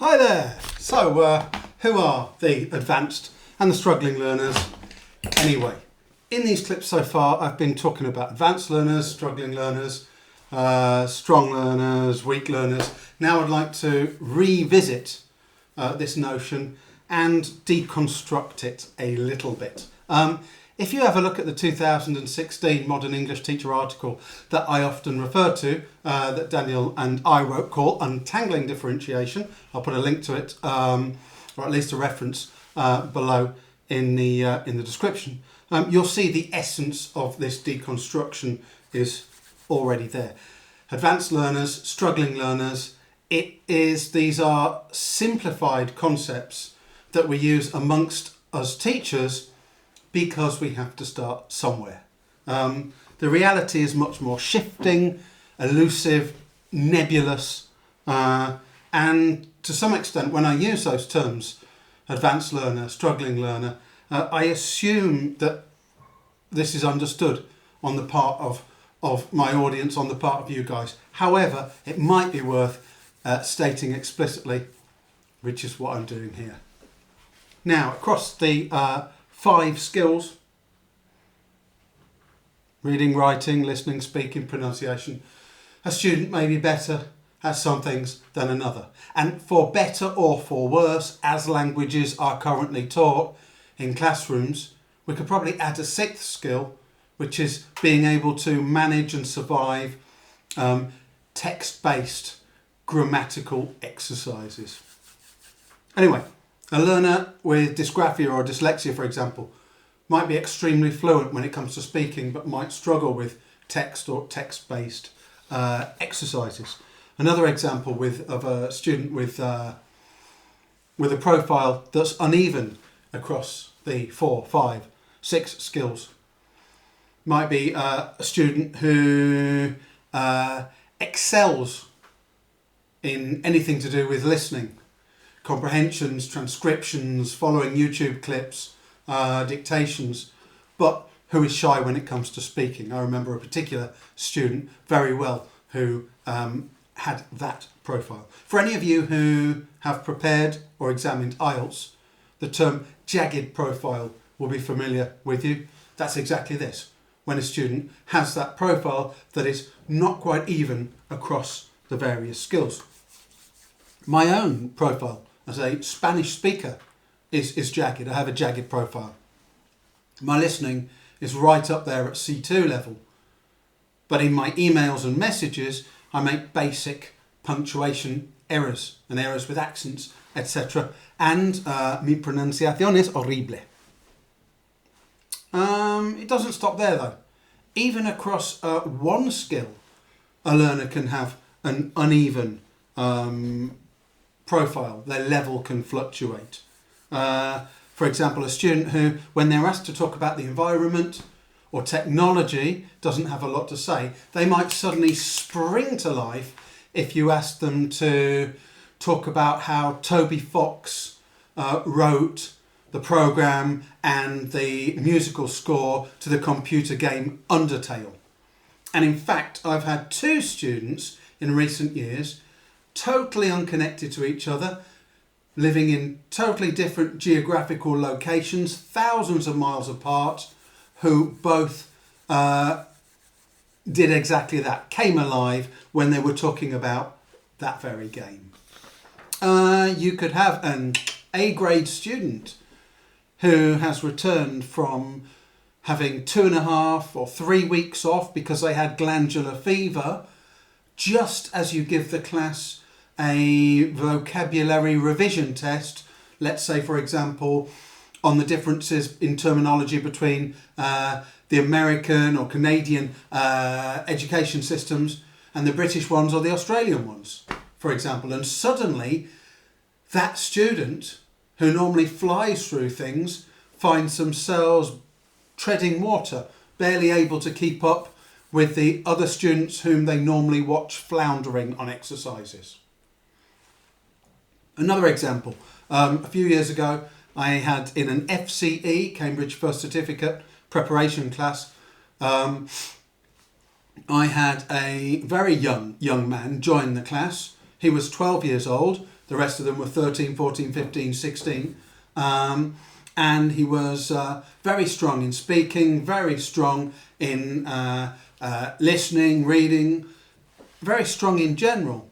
Hi there! So, who are the advanced and the struggling learners anyway? In these clips so far, I've been talking about advanced learners, struggling learners, strong learners, weak learners. Now I'd like to revisit this notion and deconstruct it a little bit. If you have a look at the 2016 Modern English Teacher article that I often refer to, that Daniel and I wrote, called Untangling Differentiation, I'll put a link to it, or at least a reference below in the description. You'll see the essence of this deconstruction is already there. Advanced learners, struggling learners, these are simplified concepts that we use amongst us teachers because we have to start somewhere. The reality is much more shifting, elusive, nebulous, and to some extent when I use those terms, advanced learner, struggling learner, I assume that this is understood on the part of my audience, on the part of you guys. However, it might be worth stating explicitly, which is what I'm doing here. Now, across the 5 skills: reading, writing, listening, speaking, pronunciation, a student may be better at some things than another. And for better or for worse, as languages are currently taught in classrooms, we could probably add a 6th skill, which is being able to manage and survive text-based grammatical exercises. Anyway, a learner with dysgraphia or dyslexia, for example, might be extremely fluent when it comes to speaking, but might struggle with text or text-based exercises. Another example of a student with a profile that's uneven across the 4, 5, 6 skills might be a student who excels in anything to do with listening, comprehensions, transcriptions, following YouTube clips, dictations, but who is shy when it comes to speaking. I remember a particular student very well who had that profile. For any of you who have prepared or examined IELTS, the term jagged profile will be familiar with you. That's exactly this, when a student has that profile that is not quite even across the various skills. My own profile as a Spanish speaker is jagged. I have a jagged profile. My listening is right up there at C2 level. But in my emails and messages, I make basic punctuation errors and errors with accents, etc. And mi pronunciación es horrible. It doesn't stop there though. Even across one skill, a learner can have an uneven profile. Their level can fluctuate. For example, a student who, when they're asked to talk about the environment or technology, doesn't have a lot to say. They might suddenly spring to life if you ask them to talk about how Toby Fox wrote the program and the musical score to the computer game Undertale. And in fact, I've had 2 students in recent years, totally unconnected to each other, living in totally different geographical locations, thousands of miles apart, who both did exactly that, came alive when they were talking about that very game. You could have an A-grade student who has returned from having 2.5 or 3 weeks off because they had glandular fever, just as you give the class a vocabulary revision test, let's say, for example, on the differences in terminology between the American or Canadian education systems and the British ones or the Australian ones, for example. And suddenly that student who normally flies through things finds themselves treading water, barely able to keep up with the other students whom they normally watch floundering on exercises. Another example, a few years ago, I had in an FCE, Cambridge First Certificate preparation class, I had a very young man join the class. He was 12 years old, The rest of them were 13, 14, 15, 16. And he was very strong in speaking, very strong in listening, reading, very strong in general.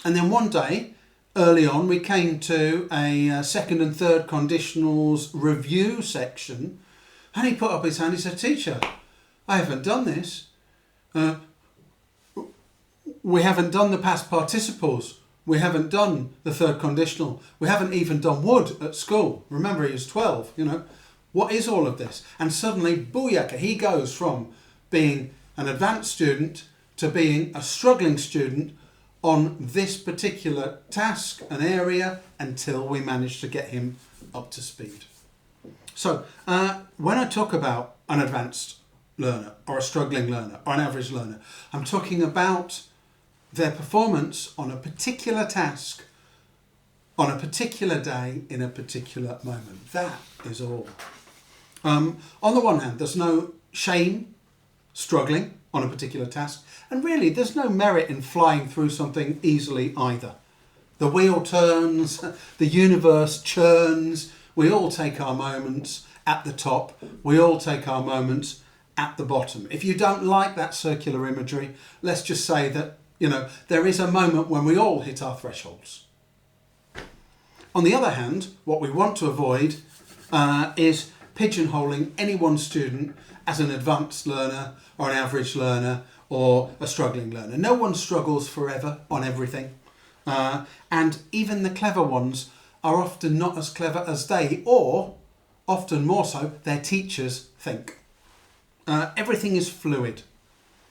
And then one day, early on, we came to a second and third conditionals review section, and he put up his hand. He said, "Teacher, I haven't done this. We haven't done the past participles. We haven't done the third conditional. We haven't even done would at school." Remember, he was 12, What is all of this? And suddenly, booyaka, he goes from being an advanced student to being a struggling student on this particular task, an area, until we manage to get him up to speed. So when I talk about an advanced learner or a struggling learner or an average learner, I'm talking about their performance on a particular task, on a particular day, in a particular moment. That is all. On the one hand, there's no shame struggling on a particular task, and really there's no merit in flying through something easily either. The wheel turns, the universe churns, we all take our moments at the top, we all take our moments at the bottom. If you don't like that circular imagery, let's just say that there is a moment when we all hit our thresholds. On the other hand, what we want to avoid is pigeonholing any one student as an advanced learner or an average learner or a struggling learner. No one struggles forever on everything. And even the clever ones are often not as clever as they, or often more so, their teachers think. Everything is fluid.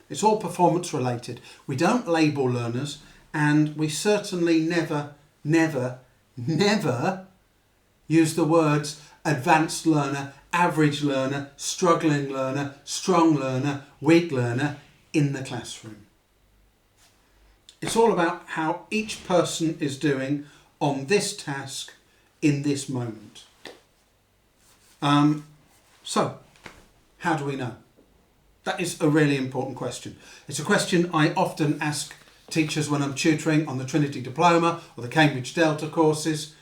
It's all performance related. We don't label learners, and we certainly never use the words advanced learner, average learner, struggling learner, strong learner, weak learner in the classroom. It's all about how each person is doing on this task in this moment. So, how do we know? That is a really important question. It's a question I often ask teachers when I'm tutoring on the Trinity Diploma or the Cambridge Delta courses,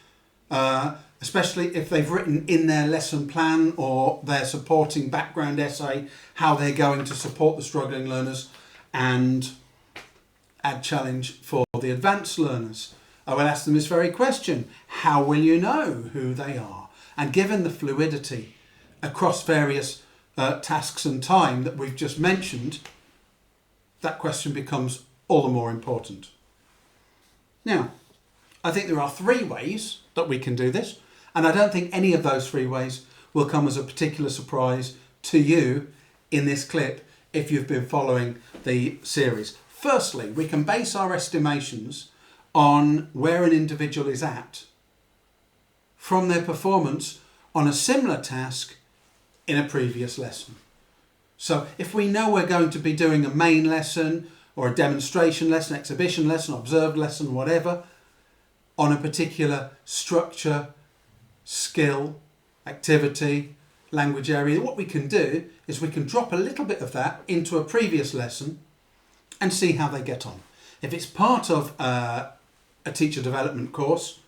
especially if they've written in their lesson plan or their supporting background essay how they're going to support the struggling learners and add challenge for the advanced learners. I will ask them this very question: how will you know who they are? And given the fluidity across various tasks and time that we've just mentioned, that question becomes all the more important. Now, I think there are 3 ways that we can do this, and I don't think any of those 3 ways will come as a particular surprise to you in this clip if you've been following the series. Firstly, we can base our estimations on where an individual is at from their performance on a similar task in a previous lesson. So if we know we're going to be doing a main lesson or a demonstration lesson, exhibition lesson, observed lesson, whatever, on a particular structure, skill, activity, language area, what we can do is we can drop a little bit of that into a previous lesson and see how they get on. If it's part of a teacher development course,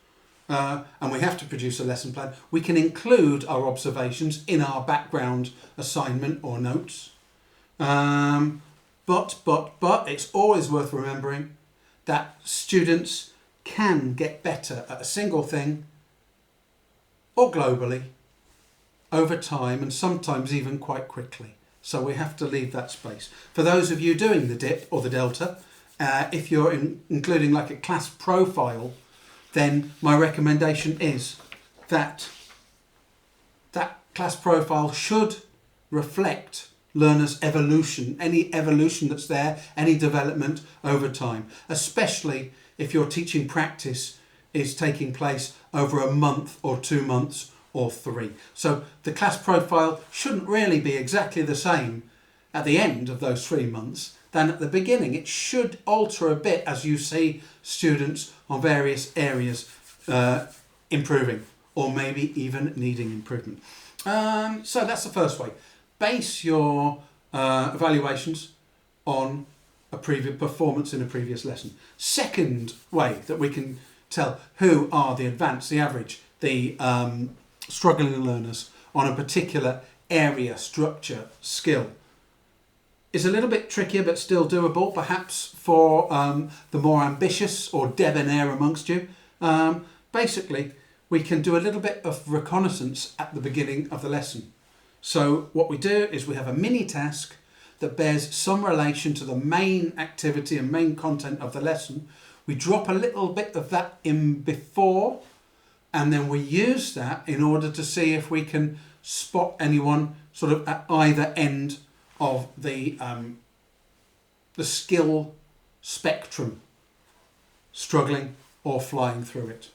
and we have to produce a lesson plan, we can include our observations in our background assignment or notes. But it's always worth remembering that students can get better at a single thing, or globally, over time, and sometimes even quite quickly. So we have to leave that space. For those of you doing the DIP or the Delta, if you're including like a class profile, then my recommendation is that that class profile should reflect learners' evolution, any evolution that's there, any development over time, especially if your teaching practice is taking place over a month or 2 months or 3. So the class profile shouldn't really be exactly the same at the end of those 3 months than at the beginning. It should alter a bit as you see students on various areas improving or maybe even needing improvement. So that's the first way. Base your evaluations on a previous performance in a previous lesson. Second way that we can tell who are the advanced, the average, the struggling learners on a particular area, structure, skill is a little bit trickier but still doable, perhaps for the more ambitious or debonair amongst you. Basically, we can do a little bit of reconnaissance at the beginning of the lesson. So what we do is we have a mini task that bears some relation to the main activity and main content of the lesson. We drop a little bit of that in before, and then we use that in order to see if we can spot anyone sort of at either end of the skill spectrum, struggling or flying through it.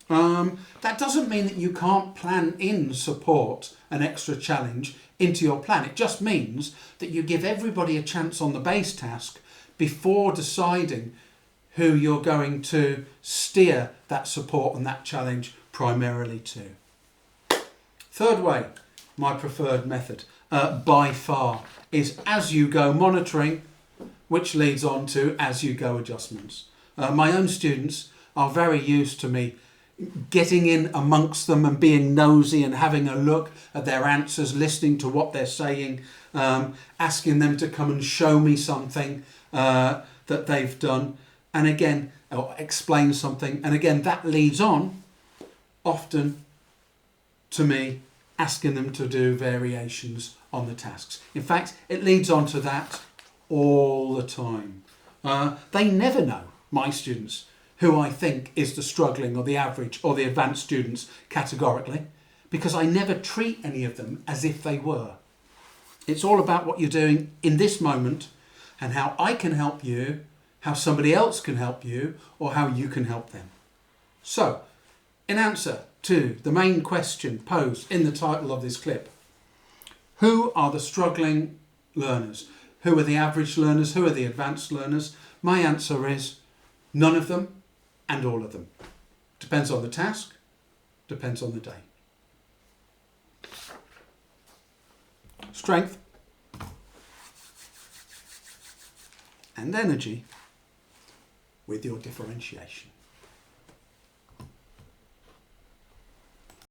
That doesn't mean that you can't plan in support, an extra challenge into your plan. It just means that you give everybody a chance on the base task before deciding who you're going to steer that support and that challenge primarily to. Third way, my preferred method, by far, is as you go monitoring, which leads on to as you go adjustments. My own students are very used to me getting in amongst them and being nosy and having a look at their answers, listening to what they're saying, asking them to come and show me something that they've done, and again, or explain something. And again, that leads on often to me asking them to do variations on the tasks. In fact, it leads on to that all the time. They never know, my students, who I think is the struggling or the average or the advanced students categorically, because I never treat any of them as if they were. It's all about what you're doing in this moment and how I can help you, how somebody else can help you, or how you can help them. So, in answer to the main question posed in the title of this clip, who are the struggling learners? Who are the average learners? Who are the advanced learners? My answer is none of them and all of them. Depends on the task, depends on the day. Strength and energy with your differentiation.